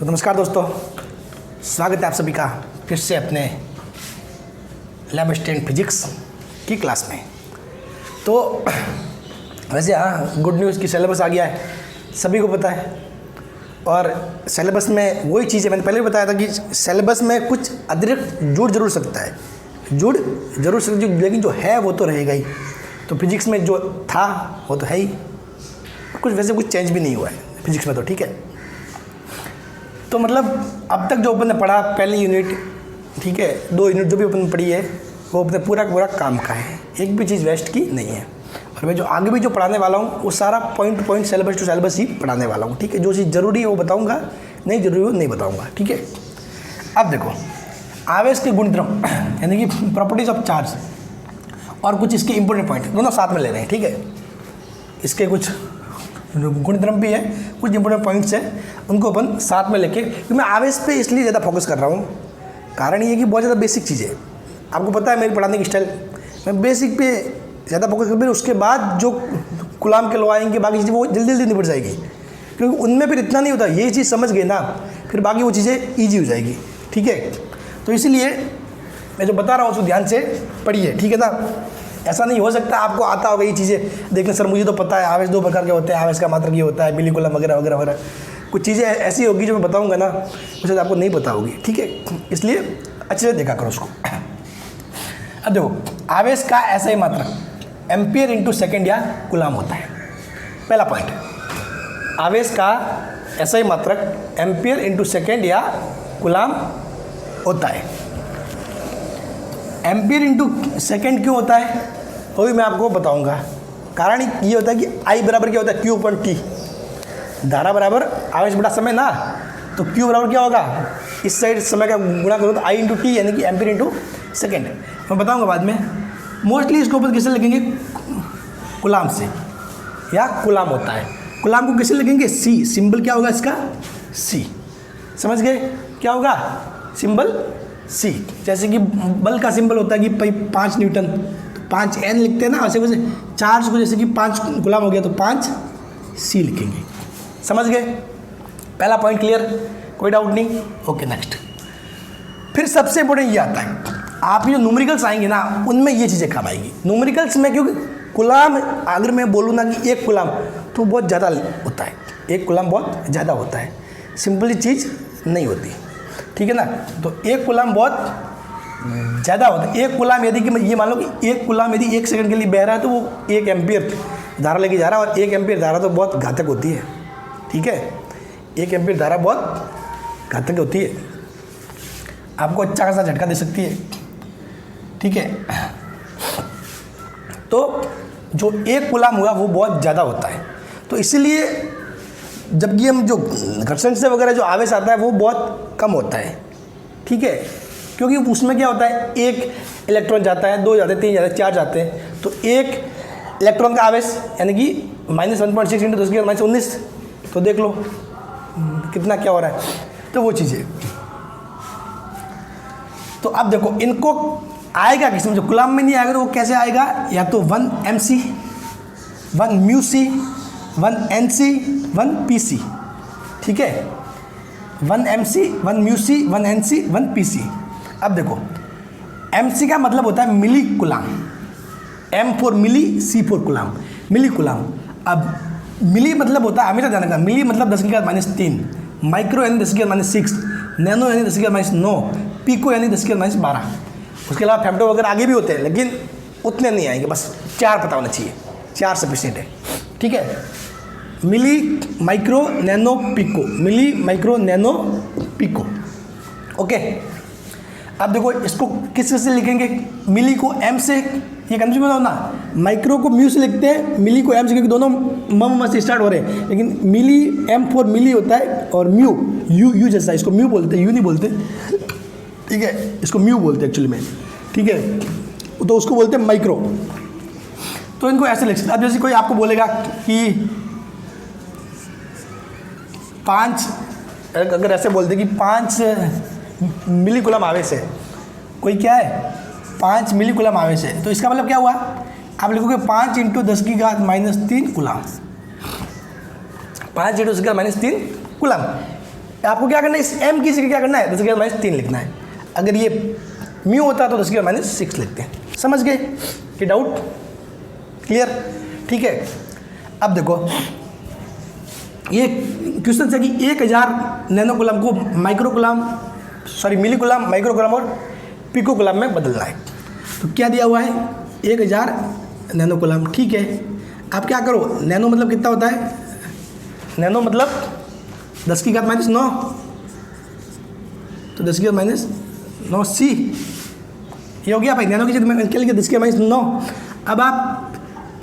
तो नमस्कार दोस्तों, स्वागत है आप सभी का फिर से अपने लैब स्टैंड फिजिक्स की क्लास में। तो वैसे गुड न्यूज़ की सिलेबस आ गया है, सभी को पता है। और सिलेबस में वही चीज़ है, मैंने पहले भी बताया था कि सिलेबस में कुछ अतिरिक्त जुड़ जरूर सकता है, लेकिन जो है वो तो रहेगा ही। तो फिजिक्स में जो था वो तो है ही, कुछ वैसे कुछ चेंज भी नहीं हुआ है फिजिक्स में, तो ठीक है। तो मतलब अब तक जो अपन ने पढ़ा, पहली यूनिट, ठीक है, 2 यूनिट जो भी अपन ने पढ़ी है वो अपने पूरा काम का है, एक भी चीज़ वेस्ट की नहीं है। और मैं जो आगे भी जो पढ़ाने वाला हूँ वो सारा point to point, syllabus to syllabus ही पढ़ाने वाला हूँ, ठीक है। जो चीज़ ज़रूरी है वो बताऊँगा, नहीं ज़रूरी हो नहीं बताऊँगा, ठीक है। अब देखो, आवेश के गुणधर्म यानी कि प्रॉपर्टीज ऑफ चार्ज और कुछ इसके इंपॉर्टेंट पॉइंट दोनों साथ में ले रहे हैं, ठीक है। इसके कुछ गुणधर्म भी है, कुछ इंपॉर्टेंट पॉइंट्स हैं, उनको अपन साथ में लेके, क्योंकि मैं आवेश पे इसलिए ज़्यादा फोकस कर रहा हूँ, कारण ये कि बहुत ज़्यादा बेसिक चीज़ है। आपको पता है मेरी पढ़ाने की स्टाइल, मैं बेसिक पे ज़्यादा फोकस कर, फिर उसके बाद जो कूलाम के लॉ आएंगे, बाकी चीज़ें वो जल्दी जल्दी निपट जाएगी, क्योंकि उनमें फिर इतना नहीं होता। ये चीज़ समझ गए ना, फिर बाकी वो चीज़ें ईजी हो जाएगी, ठीक है। तो इसीलिए मैं जो बता रहा हूँ उसको ध्यान से पढ़िए, ठीक है ना। ऐसा नहीं हो सकता आपको आता होगा ये चीज़ें देखने, सर मुझे तो पता है आवेश 2 प्रकार के होते हैं, आवेश का मात्रक ये होता है, मिलीकूलम वगैरह वगैरह वगैरह। कुछ चीज़ें ऐसी होगी जो मैं बताऊंगा ना, उसे आपको नहीं पता होगी, ठीक है। इसलिए अच्छे से देखा करो उसको। अब देखो, आवेश का ऐसा ही मात्रक एम्पियर इंटू सेकेंड या कूलाम होता है। पहला पॉइंट, आवेश का ऐसा ही मात्रक एम्पियर इंटू सेकेंड या कूलाम होता है। एम्पियर इंटू सेकेंड क्यों होता है वो भी मैं आपको बताऊंगा। कारण ये होता है कि आई बराबर क्या होता है, क्यू अपॉन टी। धारा बराबर आवेश बटा समय ना, तो क्यू बराबर क्या होगा, इस साइड समय का गुणा करो तो आई इंटू टी, यानी कि एम्पियर इंटू सेकेंड। मैं बताऊंगा बाद में। मोस्टली इसको अपन किससे लिखेंगे, कूलाम से, या कूलाम होता है। कूलाम को किससे लिखेंगे, सी। सिंबल क्या होगा इसका, सी। समझ गए क्या होगा, सिंबल सी। जैसे कि बल का सिंबल होता है कि 5 न्यूटन, तो 5 N लिखते हैं ना, वैसे वैसे चार्ज को, जैसे कि 5 कूलाम हो गया तो 5 C लिखेंगे। समझ गए, पहला पॉइंट क्लियर, कोई डाउट नहीं। Okay, next. फिर सबसे इंपॉर्टेंट ये आता है, आप ये न्यूमेरिकल्स आएंगे ना, उनमें ये चीज़ें काम आएगी न्यूमेरिकल्स में, क्योंकि कूलाम अगर मैं बोलूँ ना कि 1 कूलाम तो बहुत ज़्यादा होता है, 1 कूलाम बहुत ज़्यादा होता है, सिंपली चीज़ नहीं होती, ठीक है ना। तो 1 कूलाम बहुत ज़्यादा होता है। 1 कूलाम यदि कि ये मान लो कि 1 कूलाम यदि 1 सेकंड के लिए बह रहा है तो वो 1 एम्पियर धारा लेके जा रहा है, और 1 एम्पियर धारा तो बहुत घातक होती है, ठीक है। 1 एम्पियर धारा बहुत घातक होती है, आपको अच्छा खासा झटका दे सकती है, ठीक है। तो जो 1 कूलाम हुआ वो बहुत ज़्यादा होता है, तो इसलिए जबकि हम जो घर्षण से वगैरह जो आवेश आता है वो बहुत कम होता है, ठीक है। क्योंकि उसमें क्या होता है, 1 इलेक्ट्रॉन जाता है, 2 जाते हैं, 3 जाते हैं, 4 जाते हैं, तो 1 इलेक्ट्रॉन का आवेश यानी कि -1.6 × 10⁻19, तो देख लो कितना क्या हो रहा है, तो वो चीज़ें। तो अब देखो, इनको आएगा किसमें, जो कूलाम में नहीं आएगा तो वो कैसे आएगा, या तो 1 mc, 1 μc, 1 nc, 1 pc, ठीक है। 1 mc, 1 μc, 1 nc, 1 pc। अब देखो, mc का मतलब होता है milli coulomb, m for milli, c for coulomb, milli coulomb. अब मिली मतलब होता है, हमेशा ध्यान रखना, मिली मतलब 10⁻³ माइक्रो यानी 10⁻6, नैनो यानी 10⁻9, पिको यानी 10⁻12। उसके अलावा फेम्टो वगैरह आगे भी होते हैं, लेकिन उतने नहीं आएंगे, बस 4 पता होना चाहिए, 4 सफिशिएंट है, ठीक है। मिली, माइक्रो, नैनो, पिको, मिली, माइक्रो, नैनो, पिको, ओके। अब देखो, इसको किस से लिखेंगे, मिली को m से, ये कंफ्यूजन हो ना, माइक्रो को म्यू से लिखते हैं, मिली को m से, क्योंकि दोनों म से स्टार्ट हो रहे हैं, लेकिन मिली m फॉर मिली होता है, और म्यू यू जैसा, इसको म्यू बोलते हैं, यू नहीं बोलते, ठीक है, इसको म्यू बोलते हैं एक्चुअली में, ठीक है। तो उसको बोलते हैं माइक्रो, तो इनको ऐसे लिख सकते। अब जैसे कोई आपको बोलेगा कि 5, अगर ऐसे बोलते कि 5 मिली कूलाम आवेश है, कोई क्या है 5 मिली कूलाम आवेश है, तो इसका मतलब क्या हुआ, आप लिखोगे 5 × 10⁻³ कूलाम, 5 × 10⁻³ कूलाम। आपको क्या करना है, इस m की जगह क्या करना है, 10⁻³ लिखना है। अगर ये म्यू होता तो 10⁻6 लिखते हैं। समझ गए ये डाउट क्लियर? ठीक है। अब देखो ये क्वेश्चन है कि 1000 नैनोकुलम को मिलीकुलम, माइक्रोकुलम और पिकोकुलम में बदलना है। तो क्या दिया हुआ है, 1000 नैनोकुलम। ठीक है, आप क्या करो, नैनो मतलब कितना होता है, नैनो मतलब 10⁻⁹, तो 10⁻⁹ C ये हो गया भाई। नैनो की जगह क्या लिखा, 10⁻⁹। अब आप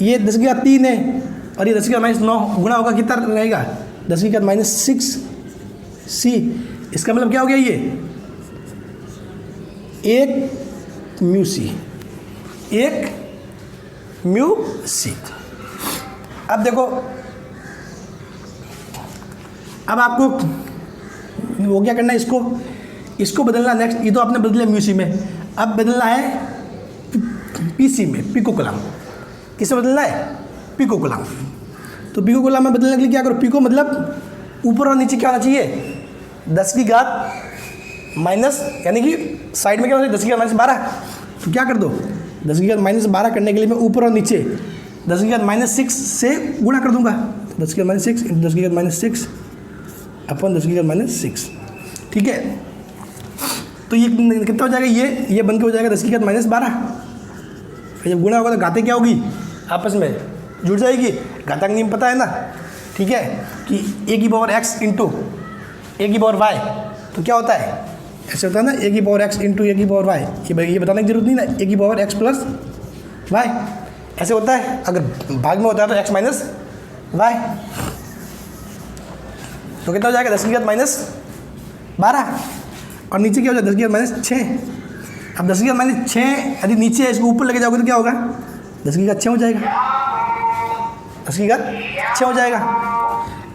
ये 10⁻³ है और ये 10⁻⁹ गुणा होगा कितना रहेगा, 10⁻⁶ C। इसका मतलब क्या हो गया, ये 1 म्यू C, 1 म्यू C। अब देखो, अब आपको वो क्या करना है, इसको बदलना। नेक्स्ट ये तो आपने बदला म्यू C में, अब बदलना है PC में, पिकोकुलम। किसे बदलना है, पिकोकुलम। तो पिकोकुलम में बदलने के लिए क्या करो, पिको मतलब ऊपर और नीचे क्या होना चाहिए, 10⁻⁻, यानी कि साइड में क्या होना चाहिए, 10⁻12। तो क्या कर दो, 10⁻12 करने के लिए मैं ऊपर और नीचे 10⁻6 से गुणा कर दूंगा। 10⁻6 × 10⁻6 अपन 10⁻6। ठीक है, तो ये कितना हो जाएगा, ये बन के हो जाएगा 10⁻12। फिर जब गुणा होगा तो घातें क्या होगी, आपस में जुड़ जाएगी। घातांक नियम पता है ना, ठीक है, कि a की पावर x इंटू a की पावर y, तो क्या होता है, ऐसे होता है ना, a की पावर x इंटू a की पावर y। ये बताने की जरूरत नहीं ना, a की पावर x प्लस y ऐसे होता है। अगर भाग में होता है तो x माइनस y, तो कितना हो जाएगा, 10⁻12। और नीचे क्या हो जाएगा, 10⁻6। अब 10⁻6 यदि नीचे है, इसको ऊपर लेके जाओगे तो क्या होगा, 10⁻6 हो जाएगा, 10⁻6 हो जाएगा।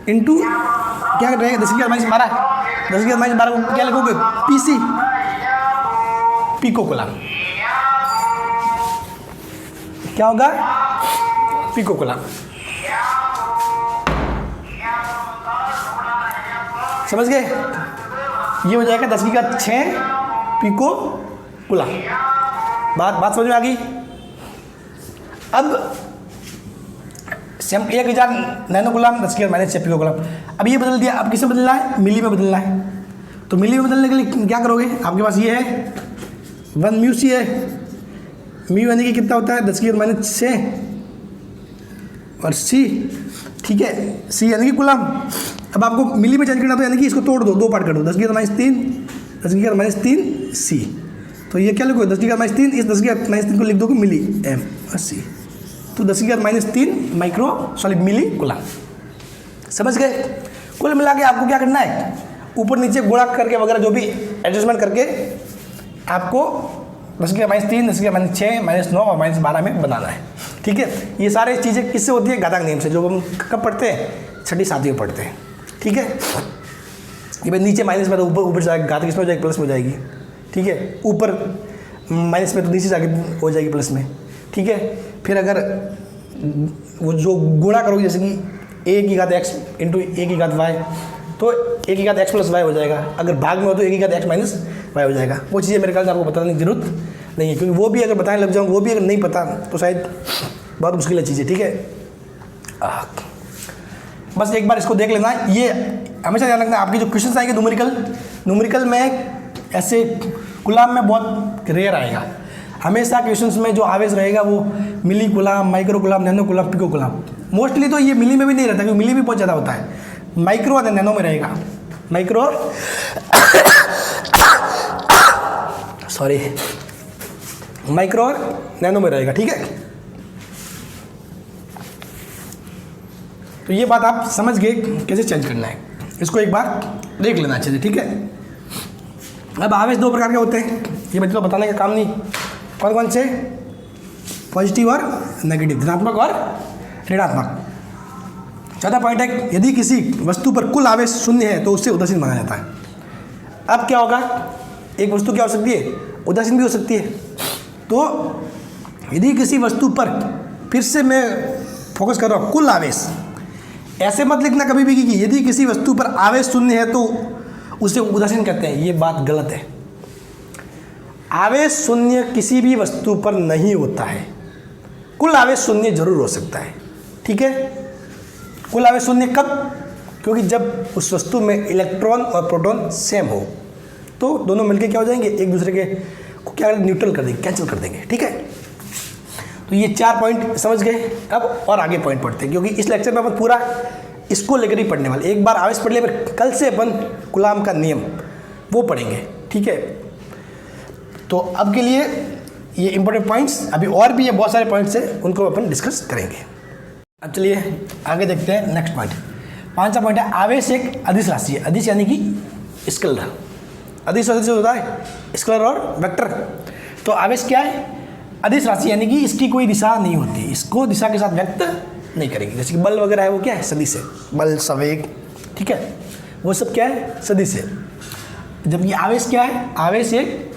इंटू क्या रहेगा, 10⁻12। 10⁻12 को क्या लिखोगे, PC, पिकोकुलम। क्या होगा, पिकोकुलम। समझ गए, ये हो जाएगा 10⁻6 पिकोकुलम। बात समझ में आ गई। अब सेम 1000 नैनोकुलम, 10⁻6 पिकोकुलम। अब ये बदल दिया, अब किसे बदलना है, मिली में बदलना है। तो मिली में बदलने के लिए क्या करोगे, आपके पास ये है 1 म्यू C है। म्यू यानी कि कितना होता है, 10⁻6 और C, ठीक है, C यानी कि कुलम। अब आपको मिली में चेंज करना, तो यानी कि इसको तोड़ दो, 2 पार्ट कर दो, 10⁻3, 10⁻3 C। तो ये क्या लिखो, 10⁻3, इस 10⁻3 को लिख दो मिली M और C, तो 10⁻3 मिली कुलम। समझ गए। कुल मिला के आपको क्या करना है, ऊपर नीचे गुणा करके वगैरह जो भी एडजस्टमेंट करके आपको 10⁻3, 10⁻6, -9 और -12 में बनाना है। ठीक है, ये सारी चीज़ें किससे होती है, घातांक नियम से, जो हम कब पढ़ते हैं, 6ठी 7वीं में पढ़ते हैं। ठीक है, ये भाई नीचे माइनस में तो ऊपर जाएगा, घातांक किसमें हो जाएगी, प्लस में हो जाएगी। ठीक है, ऊपर माइनस में तो नीचे जाके हो जाएगी प्लस में। ठीक है, फिर अगर वो जो गुणा करोगे, जैसे कि a⁻x इंटू a⁻y, तो a⁻x प्लस y हो जाएगा। अगर भाग में हो तो a⁻x माइनस y हो जाएगा। वो चीज़ें मेरे ख्याल से आपको बताने की जरूरत नहीं है, क्योंकि वो भी अगर बताने लग जाऊँ, वो भी अगर नहीं पता तो शायद बहुत मुश्किल है चीज़ें। ठीक है, बस एक बार इसको देख लेना। ये हमेशा ध्यान रखना, आपके जो क्वेश्चन आएंगे न्यूमेरिकल में ऐसे कुलाम में बहुत रेयर आएगा। हमेशा क्वेश्चंस में जो आवेश रहेगा वो milli coulomb, micro coulomb, nano coulomb, pico coulomb. Mostly तो ये मिली में भी नहीं रहता, क्योंकि मिली भी बहुत ज़्यादा होता है। माइक्रो और नैनो में रहेगा, माइक्रो माइक्रो और नैनो में रहेगा। ठीक है, तो ये बात आप समझ गए कैसे चेंज करना है। इसको एक बार देख लेना अच्छे से। ठीक है, अब आवेश 2 प्रकार के होते हैं, ये बच्चों को बताने का काम नहीं। कौन कौन से, पॉजिटिव और नेगेटिव, धनात्मक और ऋणात्मक। चौथा पॉइंट है, यदि किसी वस्तु पर कुल आवेश 0 है तो उससे उदासीन माना जाता है। अब क्या होगा, एक वस्तु क्या हो सकती है, उदासीन भी हो सकती है। तो यदि किसी वस्तु पर, फिर से मैं फोकस कर रहा हूँ, कुल आवेश, ऐसे मत लिखना कभी भी कि यदि किसी वस्तु पर आवेश 0 है तो उसे उदासीन कहते हैं। ये बात गलत है। आवेश शून्य किसी भी वस्तु पर नहीं होता है। कुल आवेश शून्य जरूर हो सकता है, ठीक है। कुल आवेश शून्य कब? क्योंकि जब उस वस्तु में इलेक्ट्रॉन और प्रोटॉन सेम हो, तो दोनों मिलकर क्या हो जाएंगे, एक दूसरे के को क्या न्यूट्रल कर देंगे, कैंसिल कर देंगे, ठीक है। तो ये 4 पॉइंट समझ गए। अब और आगे पॉइंट पढ़ते हैं, क्योंकि इस लेक्चर में अपन पूरा इसको लेकर ही पढ़ने वाले। एक बार आवेश पढ़ लिया, फिर कल से अपन कूलॉम का नियम वो पढ़ेंगे, ठीक है। तो अब के लिए ये इंपॉर्टेंट पॉइंट्स, अभी और भी ये बहुत सारे पॉइंट्स हैं, उनको अपन डिस्कस करेंगे। अब चलिए आगे देखते हैं नेक्स्ट पॉइंट। 5वां पॉइंट है आवेश एक अदिश राशि है। अदिश यानी कि स्केलर। अदिश अदिश होता है स्केलर और वेक्टर। तो आवेश क्या है? अदिश राशि यानी कि इसकी कोई दिशा नहीं होती, इसको दिशा के साथ व्यक्त नहीं करेंगे। जैसे कि बल वगैरह है, वो क्या है? सदिश है। बल, संवेग, ठीक है, वो सब क्या है? सदिश है। जबकि आवेश क्या है? आवेश एक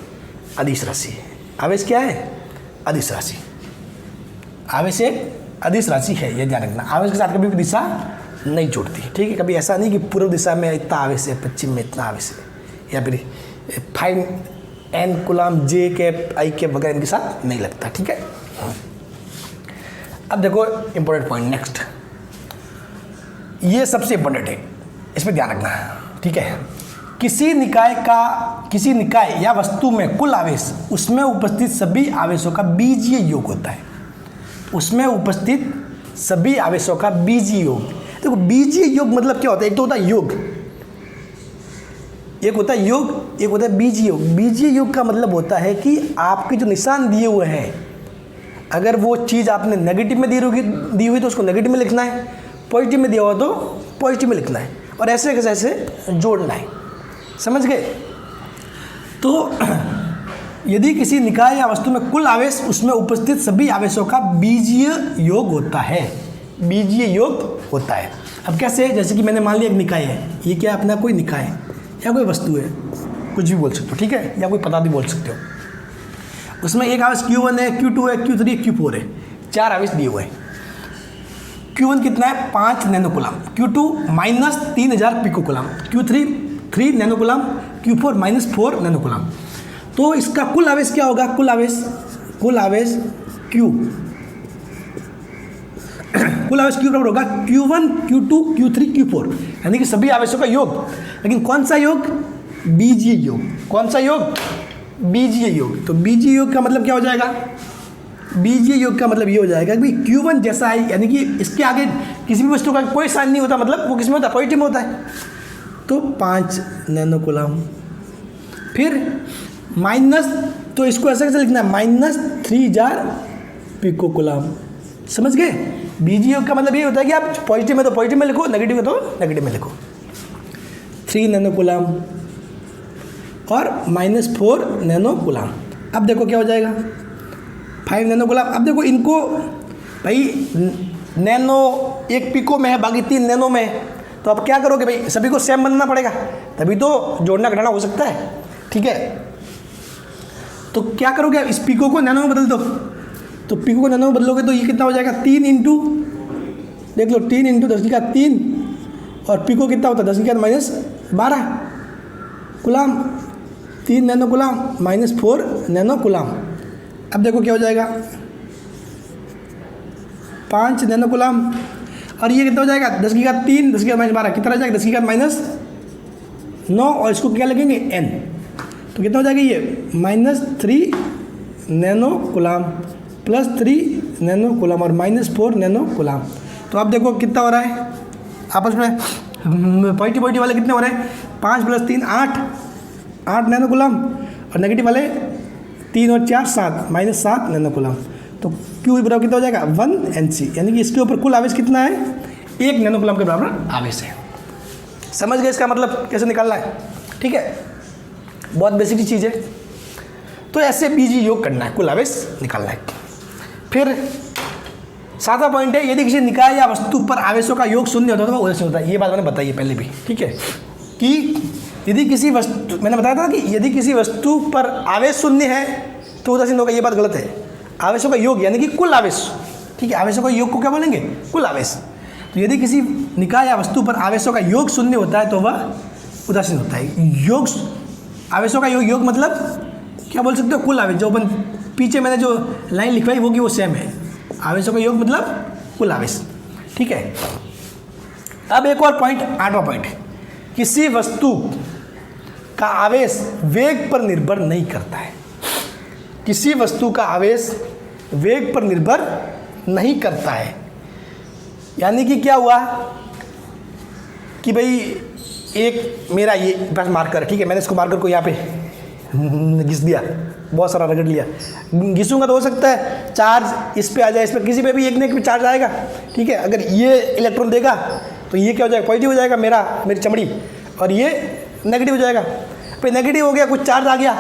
अदिश राशि है। आवेश क्या है? अदिश राशि। आवेश एक अदिश राशि है, ये ध्यान रखना। आवेश के साथ कभी भी दिशा नहीं जुड़ती, ठीक है। कभी ऐसा नहीं कि पूर्व दिशा में इतना आवेश है, पश्चिम में इतना आवेश है, या फिर 5N Coulomb J cap I cap वगैरह इनके साथ नहीं लगता, ठीक है। अब देखो इंपॉर्टेंट पॉइंट नेक्स्ट, ये सबसे इंपॉर्टेंट है, इस पर ध्यान रखना है, ठीक है। किसी निकाय या वस्तु में कुल आवेश उसमें उपस्थित सभी आवेशों का बीजीय योग होता है। उसमें उपस्थित सभी आवेशों का बीजीय योग। देखो बीजीय योग मतलब क्या होता है? एक तो होता है योग, एक होता है योग, एक होता है बीजीय योग। बीजीय योग का मतलब होता है कि आपके जो निशान दिए हुए हैं, अगर वो चीज़ आपने नेगेटिव में दी हुई तो उसको नेगेटिव में लिखना है, पॉजिटिव में दिया हुआ तो पॉजिटिव में लिखना है, और ऐसे कैसे ऐसे जोड़ना है, समझ गए। तो यदि किसी निकाय या वस्तु में कुल आवेश उसमें उपस्थित सभी आवेशों का बीजीय योग होता है, बीजीय योग होता है। अब कैसे? जैसे कि मैंने मान लिया एक निकाय है, ये क्या है? अपना कोई निकाय है या कोई वस्तु है, कुछ भी बोल सकते हो, ठीक है, या कोई पदार्थ भी बोल सकते हो। उसमें एक आवेश Q1 है, Q2 है, Q3 है, Q4 है, 4 आवेश दिए हुए हैं। Q1 कितना है? 5 nano coulomb, Q2 minus 3000 pico coulomb, Q3 3 nano coulomb, Q4 minus 4 nano coulomb. तो इसका कुल आवेश क्या होगा? कुल आवेश Q कुल आवेश Q बराबर होगा Q1 Q2 Q3 Q4, यानी कि सभी आवेशों का योग। लेकिन कौन सा योग? बीजीय योग। कौन सा योग? बीजीय योग। तो बीजीय योग का मतलब क्या हो जाएगा? बीजीय योग का मतलब ये हो जाएगा कि Q1 जैसा है, यानी कि इसके आगे किसी भी वस्तु का कोई साइन नहीं होता, मतलब वो किस में होता है? पॉजिटिव में होता है। तो 5 नैनो कूलम, फिर माइनस, तो इसको ऐसे कैसे लिखना है? माइनस 3000 पिको कूलम, समझ गए। बीजीय योग का मतलब ये होता है कि आप पॉजिटिव में तो पॉजिटिव में लिखो, नेगेटिव में तो नेगेटिव में लिखो। 3 नैनो कूलम और माइनस 4 नैनो कूलम। अब देखो क्या हो जाएगा? 5 नैनो कूलम। अब देखो इनको भाई नैनो एक पिको में है, बाकी 3 नैनो में है, तो अब क्या करोगे भाई? सभी को सेम बनाना पड़ेगा, तभी तो जोड़ना घटाना हो सकता है, ठीक है। तो क्या करोगे? इस पिको को नैनो में बदल दो। तो पिको को नैनो में बदलोगे तो ये कितना हो जाएगा? 3 इंटू, देख लो, 3 इंटू 10 की घात 3, और पिको कितना होता है? 10 की घात minus 12 coulomb, 3 nano coulomb minus 4 nano coulomb. अब देखो क्या हो जाएगा? 5 नैनो कूलम, और ये कितना हो जाएगा? 10 की घात 3, 10 की घात माइनस 12, कितना हो जाएगा? 10 की घात माइनस 9, और इसको क्या लगेंगे? n, तो कितना हो जाएगा? ये minus 3 nano coulomb plus 3 nano coulomb और माइनस 4 नैनो कूलम। तो अब देखो कितना हो रहा है आपस में, पॉजिटिव वाले कितने हो रहे हैं? 5 प्लस 3 8 नैनो कूलम, और नेगेटिव वाले 3 और 4 7, माइनस 7 नैनो कूलम। तो Q बराबर कितना हो जाएगा? 1 Nc, यानी कि इसके ऊपर कुल आवेश कितना है? 1 नैनो कूलम के बराबर आवेश है। समझ गए इसका मतलब कैसे निकालना है, ठीक है। बहुत बेसिक चीज़ है। तो ऐसे बीजीय योग करना है, कुल आवेश निकालना है। फिर 7वां पॉइंट है, यदि किसी निकाय या वस्तु पर आवेशों का योग शून्य होता है तो वह उदासीन होता है। ये बात मैंने बताई है पहले भी, ठीक है, कि यदि किसी वस्तु, मैंने बताया था कि यदि किसी वस्तु पर आवेश शून्य है तो उदासीन होगा। ये बात गलत है। आवेशों का योग यानी कि कुल आवेश, ठीक है, आवेशों का योग को क्या बोलेंगे? कुल आवेश। तो यदि किसी निकाय या वस्तु पर आवेशों का योग शून्य होता है तो वह उदासीन होता है। योग आवेशों का योग मतलब क्या बोल सकते हो, कुल आवेश। जो अपन पीछे मैंने जो लाइन लिखवाई होगी वो सेम है। आवेशों का योग मतलब कुल आवेश, ठीक है। अब एक और पॉइंट, 8वां पॉइंट, किसी वस्तु का आवेश वेग पर निर्भर नहीं करता है। किसी वस्तु का आवेश वेग पर निर्भर नहीं करता है। यानी कि क्या हुआ कि भाई एक मेरा ये बस मार्कर, ठीक है, मैंने इसको मार्कर को यहाँ पे घिस दिया, बहुत सारा रगड़ लिया। घिसूंगा तो हो सकता है चार्ज इस पे आ जाए, इस पे किसी पे भी एक न एक पे चार्ज आएगा, ठीक है। अगर ये इलेक्ट्रॉन देगा तो ये क्या हो जाएगा, पॉजिटिव हो जाएगा मेरी चमड़ी, और ये नेगेटिव हो जाएगा। फिर नेगेटिव हो गया, कुछ चार्ज आ गया,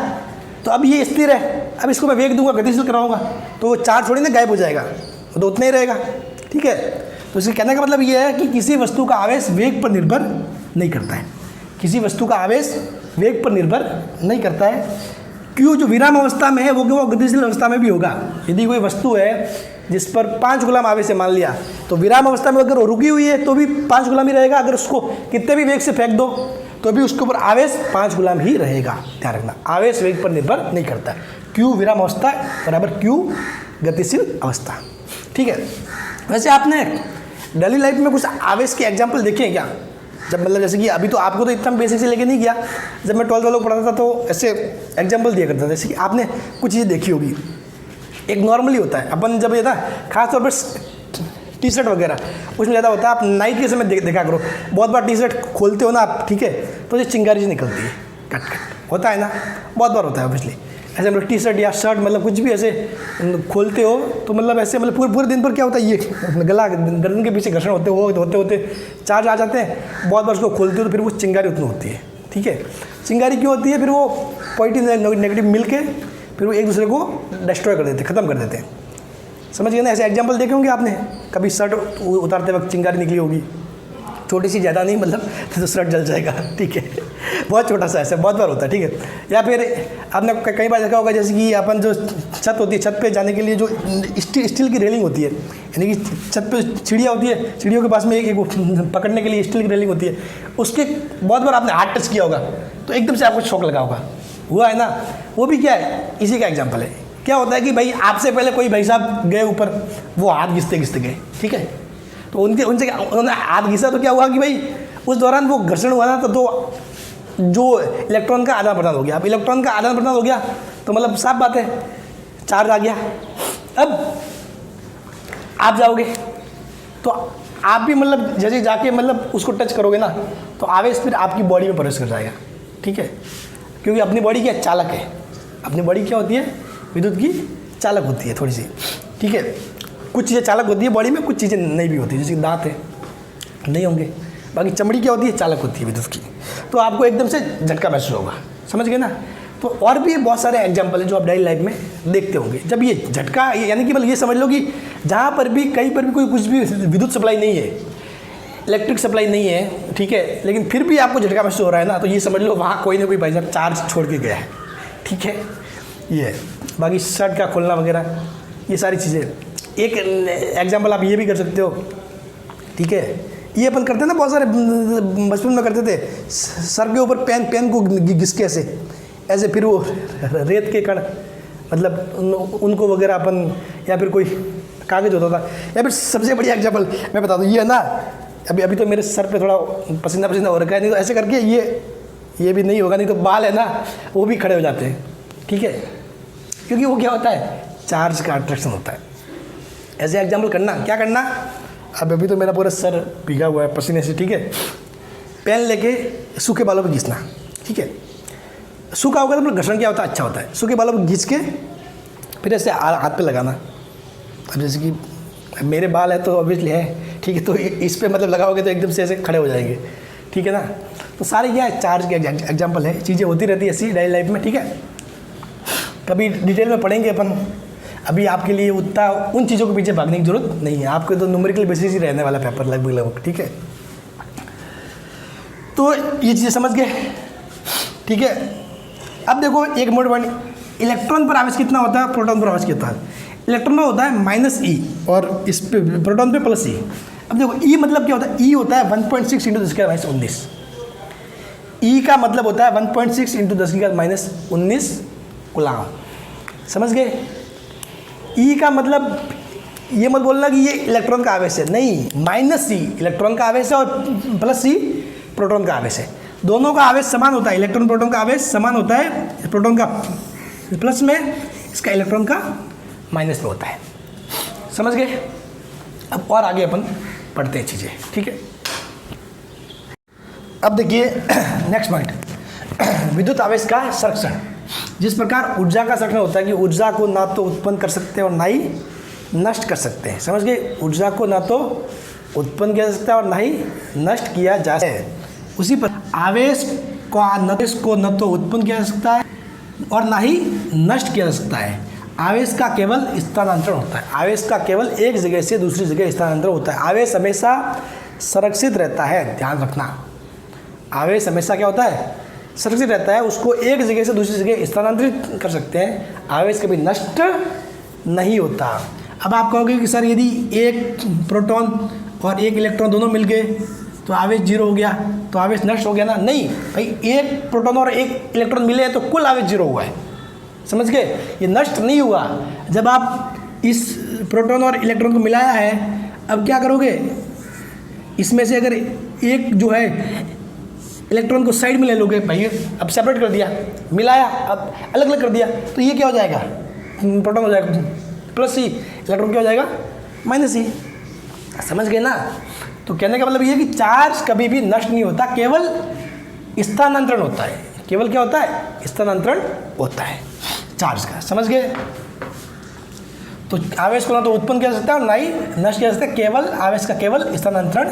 तो अब ये स्थिर है। अब इसको मैं वेग दूंगा, गतिशील कराऊंगा, तो वो चार्ज थोड़ी ना गायब हो जाएगा, तो उतना ही रहेगा, ठीक है। तो इसके कहने का मतलब ये है कि किसी वस्तु का आवेश वेग पर निर्भर नहीं करता है। किसी वस्तु का आवेश वेग पर निर्भर नहीं करता है। क्यों, जो विराम अवस्था में है वो गतिशील अवस्था में भी होगा। यदि कोई वस्तु है जिस पर 5 गुलाम आवेश है मान लिया, तो विराम अवस्था में अगर वो रुकी हुई है तो भी 5 गुलाम ही रहेगा। अगर उसको कितने भी वेग से फेंक दो तो भी उसके ऊपर आवेश 5 गुलाम ही रहेगा। ध्यान रखना, आवेश वेग पर निर्भर नहीं करता है। क्यू विराम अवस्था बराबर क्यू गतिशील अवस्था, ठीक है। वैसे आपने डेली लाइफ में कुछ आवेश के एग्जाम्पल देखे हैं क्या? जब मतलब जैसे कि अभी तो आपको तो इतना बेसिक से लेके नहीं गया, जब मैं 12th वालों को पढ़ाता था तो ऐसे एग्जाम्पल दिया करता था। जैसे कि आपने कुछ चीज़ें देखी होगी, एक नॉर्मली होता है अपन जब ये था खासतौर पर टी शर्ट वगैरह उसमें ज़्यादा होता है। आप नाइट के समय देखा करो, बहुत बार टी शर्ट खोलते हो ना आप, ठीक है, तो ये चिंगारी निकलती है, कट कट होता है ना, बहुत बार होता है ऑब्वियसली। ऐसे मतलब टी शर्ट या शर्ट मतलब कुछ भी ऐसे खोलते हो तो मतलब ऐसे मतलब पूरे दिन पर क्या होता है, ये गला गर्दन के पीछे घर्षण होते चार्ज आ जाते हैं। बहुत बार उसको खोलते हो तो फिर वो चिंगारी उत्पन्न होती है, ठीक है। चिंगारी क्यों होती है? फिर वो पॉजिटिव नेगेटिव मिल के फिर वो एक दूसरे को डिस्ट्रॉय कर देते, ख़त्म कर देते हैं। समझ गए ना? ऐसे एग्जाम्पल देखे होंगे आपने, कभी शर्ट उतारते वक्त चिंगारी निकली होगी, छोटी सी, ज़्यादा नहीं, मतलब तो शर्ट जल जाएगा, ठीक है, बहुत छोटा सा, ऐसे बहुत बार होता है, ठीक है। या फिर आपने कई बार देखा होगा जैसे कि अपन जो छत होती है, छत पे जाने के लिए जो स्टील की रेलिंग होती है, यानी कि छत पे सीढ़ियाँ होती है, सीढ़ियों के पास में एक पकड़ने के लिए स्टील की रेलिंग होती है, उसके बहुत बार आपने हाथ टच किया होगा तो एकदम से आपको शॉक लगा होगा, हुआ है ना? वो भी क्या है, इसी का एग्जाम्पल है। क्या होता है कि भाई आपसे पहले कोई भाई साहब गए ऊपर, वो हाथ घिसते गए, ठीक है, तो उनसे उन्होंने हाथ घिसा तो क्या हुआ कि भाई उस दौरान वो घर्षण हुआ ना, तो जो इलेक्ट्रॉन का आदान प्रदान हो गया। अब इलेक्ट्रॉन का आदान प्रदान हो गया तो मतलब साफ बात है, चार्ज आ गया। अब आप जाओगे तो आप भी मतलब जैसे जाके मतलब उसको टच करोगे ना तो आवेश फिर आपकी बॉडी में प्रवेश कर जाएगा, ठीक है, क्योंकि अपनी बॉडी क्या चालक है। अपनी बॉडी क्या होती है? विद्युत की चालक होती है थोड़ी सी, ठीक है। कुछ चीज़ें चालक होती है बॉडी में, कुछ चीज़ें नहीं भी होती है, जैसे कि दांत है नहीं होंगे, बाकी चमड़ी क्या होती है? चालक होती है विद्युत की। तो आपको एकदम से झटका महसूस होगा, समझ गए ना? तो और भी बहुत सारे एग्जाम्पल हैं जो आप डेली लाइफ में देखते होंगे। जब ये झटका, यानी कि मतलब ये समझ लो कि जहाँ पर भी कहीं पर भी कोई कुछ भी विद्युत सप्लाई नहीं है, इलेक्ट्रिक सप्लाई नहीं है, ठीक है, लेकिन फिर भी आपको झटका महसूस हो रहा है ना, तो ये समझ लो वहाँ कोई ना कोई भाई साहब चार्ज छोड़ के गया है, ठीक है। ये बाकी शर्ट का खोलना वगैरह ये सारी चीज़ें। एक एग्जाम्पल आप ये भी कर सकते हो, ठीक है, ये अपन करते हैं ना, बहुत सारे बचपन में करते थे, सर के ऊपर पेन को घिस के ऐसे फिर वो रेत के कण मतलब उनको वगैरह अपन, या फिर कोई कागज़ होता था, या फिर सबसे बढ़िया एग्जाम्पल मैं बता दूँ, ये है ना, अभी तो मेरे सर पे थोड़ा पसीना हो रखा है, नहीं तो ऐसे करके ये भी नहीं होगा, नहीं तो बाल है ना वो भी खड़े हो जाते हैं, ठीक है, क्योंकि वो क्या होता है? चार्ज का अट्रैक्शन होता है। ऐसे एग्जाम्पल करना, क्या करना, अब अभी तो मेरा पूरा सर भीगा हुआ है पसीने से, ठीक है, पेन लेके सूखे बालों पे घिसना, ठीक है, सूखा होगा तो मतलब घर्षण क्या होता है? अच्छा होता है। सूखे बालों पे घिस के फिर ऐसे हाथ पे लगाना। अब जैसे कि मेरे बाल है तो ऑब्वियसली है, ठीक है, तो इस पे मतलब लगाओगे तो एकदम से ऐसे खड़े हो जाएंगे, ठीक है ना? तो सारे क्या है? चार्ज के एग्जाम्पल है, चीज़ें होती रहती है ऐसी डेली लाइफ में, ठीक है। कभी डिटेल में पढ़ेंगे अपन, अभी आपके लिए उतना उन चीज़ों के पीछे भागने की जरूरत नहीं है, आपके तो न्यूमेरिकल बेसिस ही रहने वाला पेपर लगभग, ठीक है। तो ये चीज़ें समझ गए, ठीक है। अब देखो एक मोड वन, इलेक्ट्रॉन पर आवेश कितना होता है, प्रोटॉन पर आवेश कितना है? इलेक्ट्रॉन में होता है -e और इस पे प्रोटॉन पे +e। अब देखो e मतलब क्या होता है? e होता है 1.6 × 10⁻19। ई का मतलब होता है 1.6 इंटू 10⁻⁻19 कूलाम। समझ गए? ई का मतलब ये मत बोलना कि ये इलेक्ट्रॉन का आवेश है, नहीं, -C इलेक्ट्रॉन का आवेश है और +C प्रोटॉन का आवेश है। दोनों का आवेश समान होता है, इलेक्ट्रॉन प्रोटॉन का आवेश समान होता है, प्रोटॉन का प्लस में, इसका इलेक्ट्रॉन का माइनस में होता है। समझ गए? अब और आगे अपन पढ़ते हैं चीज़ें, ठीक है। अब देखिए नेक्स्ट पॉइंट, विद्युत आवेश का संरक्षण। जिस प्रकार ऊर्जा का संरक्षण होता है कि ऊर्जा को ना तो उत्पन्न कर सकते हैं और ना ही नष्ट कर सकते हैं। समझ गए? ऊर्जा को ना तो उत्पन्न किया जा सकता है और ना ही नष्ट किया जा सकता है। उसी पर आवेश को न तो उत्पन्न किया जा सकता है और ना ही नष्ट किया जा सकता है। आवेश का केवल स्थानांतरण होता है। आवेश का केवल एक जगह से दूसरी जगह स्थानांतरण होता है। आवेश हमेशा संरक्षित रहता है, ध्यान रखना। आवेश हमेशा क्या होता है? संरक्षित रहता है, उसको एक जगह से दूसरी जगह स्थानांतरित कर सकते हैं। आवेश कभी नष्ट नहीं होता। अब आप कहोगे कि सर यदि एक प्रोटॉन और एक इलेक्ट्रॉन दोनों मिल गए तो आवेश 0 हो गया, तो आवेश नष्ट हो गया ना? नहीं भाई, एक प्रोटॉन और एक इलेक्ट्रॉन मिले हैं तो कुल आवेश 0 हुआ है। समझ गए? ये नष्ट नहीं हुआ। जब आप इस प्रोटॉन और इलेक्ट्रॉन को मिलाया है, अब क्या करोगे? इसमें से अगर एक जो है इलेक्ट्रॉन को साइड में ले लोगे, भाई अब सेपरेट कर दिया, मिलाया, अब अलग अलग कर दिया, तो ये क्या हो जाएगा? प्रोटॉन हो जाएगा +C, इलेक्ट्रॉन क्या हो जाएगा? -C। समझ गए ना? तो कहने का मतलब ये है कि चार्ज कभी भी नष्ट नहीं होता, केवल स्थानांतरण होता है। केवल क्या होता है? स्थानांतरण होता है चार्ज का। समझ गए? तो आवेश को ना तो उत्पन्न किया जा सकता है और ना ही नष्ट किया जा सकता है, केवल आवेश का केवल स्थानांतरण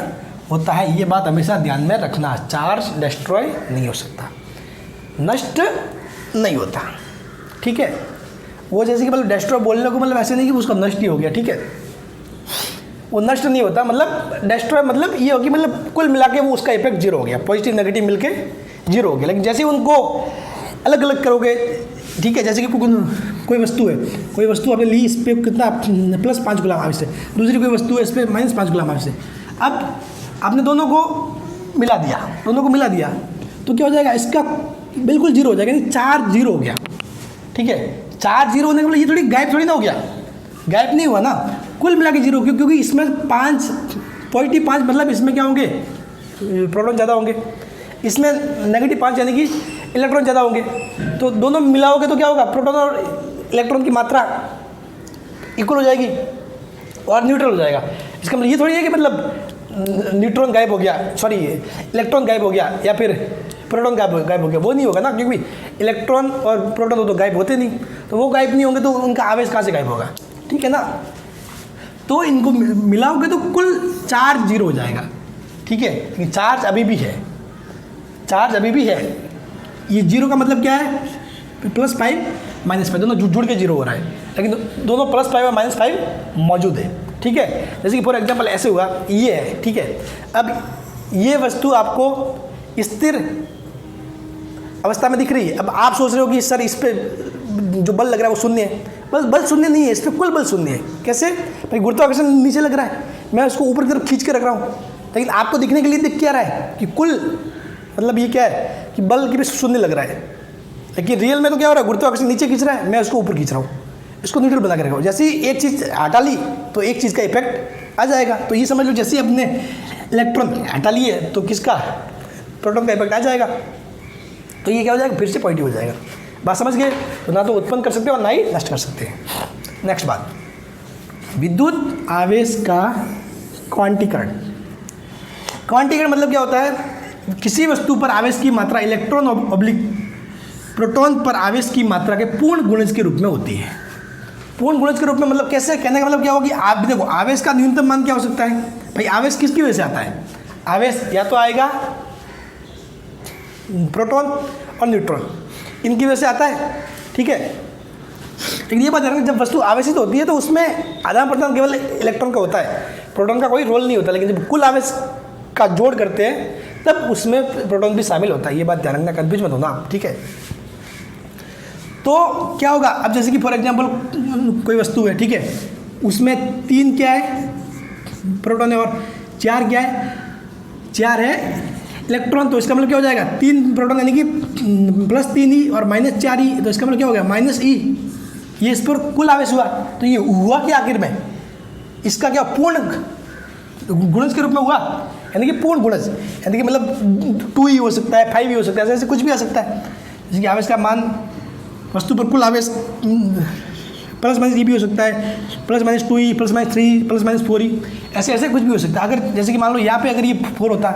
होता है। ये बात हमेशा ध्यान में रखना। चार्ज डिस्ट्रॉय नहीं हो सकता, नष्ट नहीं होता, ठीक है। वो जैसे कि मतलब डिस्ट्रॉय बोलने को मतलब ऐसे नहीं कि उसका नष्ट ही हो गया, ठीक है, वो नष्ट नहीं होता। मतलब डिस्ट्रॉय मतलब ये हो कि मतलब कुल मिला के वो उसका इफेक्ट 0 हो गया, पॉजिटिव नेगेटिव मिलके 0 हो गया। लेकिन जैसे ही उनको अलग अलग करोगे, ठीक है, जैसे कि कोई वस्तु है, कोई वस्तु आपने ली, इस पर कितना +5 कूलाम आवेश है, दूसरी कोई वस्तु है इस पर -5 कूलाम आवेश है। अब आपने दोनों को मिला दिया, तो क्या हो जाएगा? इसका बिल्कुल 0 हो जाएगा, यानी चार्ज 0 हो गया, ठीक है। चार्ज 0 होने के लिए ये थोड़ी गायब थोड़ी ना हो गया, गायब नहीं हुआ ना, कुल मिला के 0, क्योंकि इसमें 5 पॉजिटिव 5 मतलब इसमें क्या होंगे? प्रोटॉन ज़्यादा होंगे, इसमें -5 यानी कि इलेक्ट्रॉन ज़्यादा होंगे। तो दोनों मिलाओगे तो क्या होगा? प्रोटॉन और इलेक्ट्रॉन की मात्रा इक्वल हो जाएगी और न्यूट्रल हो जाएगा। इसका मतलब ये थोड़ी है कि मतलब न्यूट्रॉन गायब हो गया, सॉरी इलेक्ट्रॉन गायब हो गया या फिर प्रोटॉन गायब हो गया, वो नहीं होगा ना, क्योंकि इलेक्ट्रॉन और प्रोटॉन तो गायब होते नहीं, तो वो गायब नहीं होंगे तो उनका आवेश कहाँ से गायब होगा, ठीक है ना। तो इनको मिलाओगे तो कुल चार्ज 0 हो जाएगा, ठीक है। लेकिन चार्ज अभी भी है, ये 0 का मतलब क्या है? +5 -5 दोनों जुड़ के 0 हो रहा है, लेकिन दोनों +5 और -5 मौजूद है, ठीक है। जैसे कि फॉर एग्जांपल ऐसे हुआ, ये है, ठीक है। अब ये वस्तु आपको स्थिर अवस्था में दिख रही है। अब आप सोच रहे हो कि सर इस पर जो बल लग रहा है वो शून्य है, बल शून्य नहीं है, इस पर कुल बल शून्य है। कैसे? भाई गुरुत्वाकर्षण नीचे लग रहा है, मैं उसको ऊपर की तरफ खींच के रख रहा हूँ, लेकिन आपको दिखने के लिए दिख क्या रहा है कि कुल मतलब ये क्या है कि बल की भी शून्य लग रहा है, लेकिन रियल में तो क्या हो रहा है? गुरुत्वाकर्षण नीचे खींच रहा है, मैं उसको ऊपर खींच रहा हूँ, इसको न्यूट्रल बना के रखा हूँ। जैसे ही एक चीज़ हटा ली तो एक चीज़ का इफेक्ट आ जाएगा। तो ये समझ लो, जैसे ही अपने इलेक्ट्रॉन हटा लिए तो किसका? प्रोटॉन का इफेक्ट आ जाएगा, तो ये क्या हो जाएगा? फिर से पॉजिटिव हो जाएगा। बात समझ गए? तो ना तो उत्पन्न कर सकते हो और ना ही नष्ट कर सकते हैं। नेक्स्ट बात, विद्युत आवेश का क्वांटीकरण। क्वांटीकरण मतलब क्या होता है? किसी वस्तु पर आवेश की मात्रा इलेक्ट्रॉन ऑब्लिक प्रोटॉन पर आवेश की मात्रा के पूर्ण गुणज के रूप में होती है। पूर्ण गुणज के रूप में मतलब कैसे? कहने का मतलब क्या होगा कि आप देखो, आवेश का न्यूनतम मान क्या हो सकता है? भाई आवेश किसकी वजह से आता है? आवेश या तो आएगा प्रोटॉन और न्यूट्रॉन, इनकी वजह से आता है, ठीक है। लेकिन ये बात है ना, जब वस्तु आवेशित होती है तो उसमें आदान प्रदान केवल इलेक्ट्रॉन का होता है, प्रोटॉन का कोई रोल नहीं होता। लेकिन जब कुल आवेश का जोड़ करते हैं तब उसमें प्रोटॉन भी शामिल होता है। ये बात ध्यान रखना, कंफ्यूज मत होना आप, ठीक है। तो क्या होगा? अब जैसे कि फॉर एग्जांपल कोई वस्तु है, ठीक है, उसमें 3 क्या है? प्रोटॉन है, और 4 क्या है? 4 है इलेक्ट्रॉन, तो इसका मतलब क्या हो जाएगा 3 प्रोटॉन यानी कि +3e और -4e, तो इसका मतलब क्या हो गया -e। ये इस पर कुल आवेश हुआ, तो ये हुआ क्या आखिर में, इसका क्या पूर्ण गुणज के रूप में हुआ, यानी कि पूर्ण गुणज, यानी कि मतलब 2e हो सकता है, 5e हो सकता है, ऐसे कुछ भी आ सकता है। जैसे कि आवेश का मान वस्तु पर कुल आवेश +-e भी हो सकता है, +-2e, +-3, +-4e, ऐसे ऐसे कुछ भी हो सकता है। अगर जैसे कि मान लो यहाँ पे अगर ये 4 होता,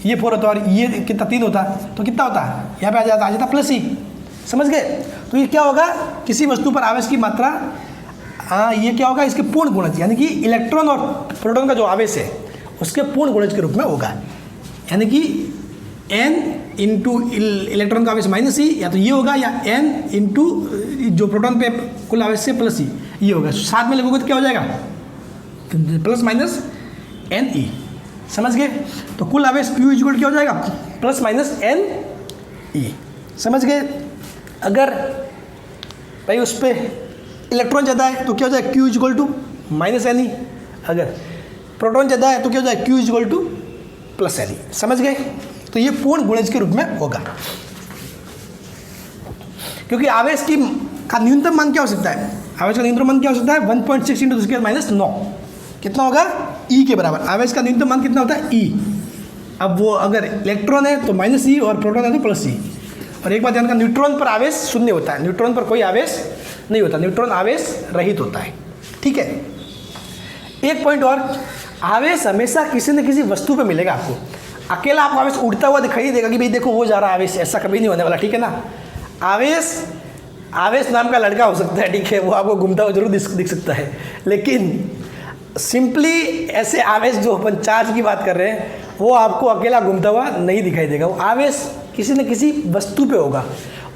ये 4 होता और ये कितना 3 होता, तो कितना होता, यहाँ पे आ जाता +e, समझ गए। तो ये क्या होगा, किसी वस्तु पर आवेश की मात्रा, ये क्या होगा, इसके पूर्ण गुणज, यानी कि इलेक्ट्रॉन और प्रोटॉन का जो आवेश है उसके पूर्ण गुणज के रूप में होगा, यानी कि n इंटू इलेक्ट्रॉन का आवेश -e, या तो ये होगा, या n इंटू जो प्रोटॉन पे कुल आवेश से +e, ये होगा। साथ में लगोगे तो क्या हो जाएगा, +-ne, समझ गए। तो कुल आवेश Q इक्वल क्या हो जाएगा, +-ne, समझ गए। अगर भाई उस पर इलेक्ट्रॉन ज़्यादा है तो क्या हो जाएगा, Q इक्वल टू -ne, अगर प्रोटॉन ज़्यादा है तो क्या हो जाएगा, Q इक्वल टू +ne, समझ गए। तो ये पूर्ण गुणज के रूप में होगा, क्योंकि आवेश की का न्यूनतम मान क्या हो सकता है, आवेश का न्यूनतम मान क्या हो सकता है, 1.6 × 10⁻⁹ कितना होगा, E के बराबर। आवेश का न्यूनतम मान कितना होता है, E। अब वो अगर इलेक्ट्रॉन है तो -e और प्रोटॉन है तो +e। और एक बात ध्यान का, न्यूट्रॉन पर आवेश शून्य होता है, न्यूट्रॉन पर कोई आवेश नहीं होता, न्यूट्रॉन आवेश रहित होता है, ठीक है। एक पॉइंट और, आवेश हमेशा किसी न किसी वस्तु पे मिलेगा आपको, अकेला आपको आवेश उड़ता हुआ दिखाई नहीं देगा कि भाई देखो वो जा रहा है आवेश, ऐसा कभी नहीं होने वाला, ठीक है ना। आवेश नाम का लड़का हो सकता है, ठीक है, वो आपको घूमता हुआ जरूर दिख सकता है, लेकिन सिंपली ऐसे आवेश जो अपन चार्ज की बात कर रहे हैं वो आपको अकेला घूमता हुआ नहीं दिखाई देगा। वो आवेश किसी न किसी वस्तु पे होगा,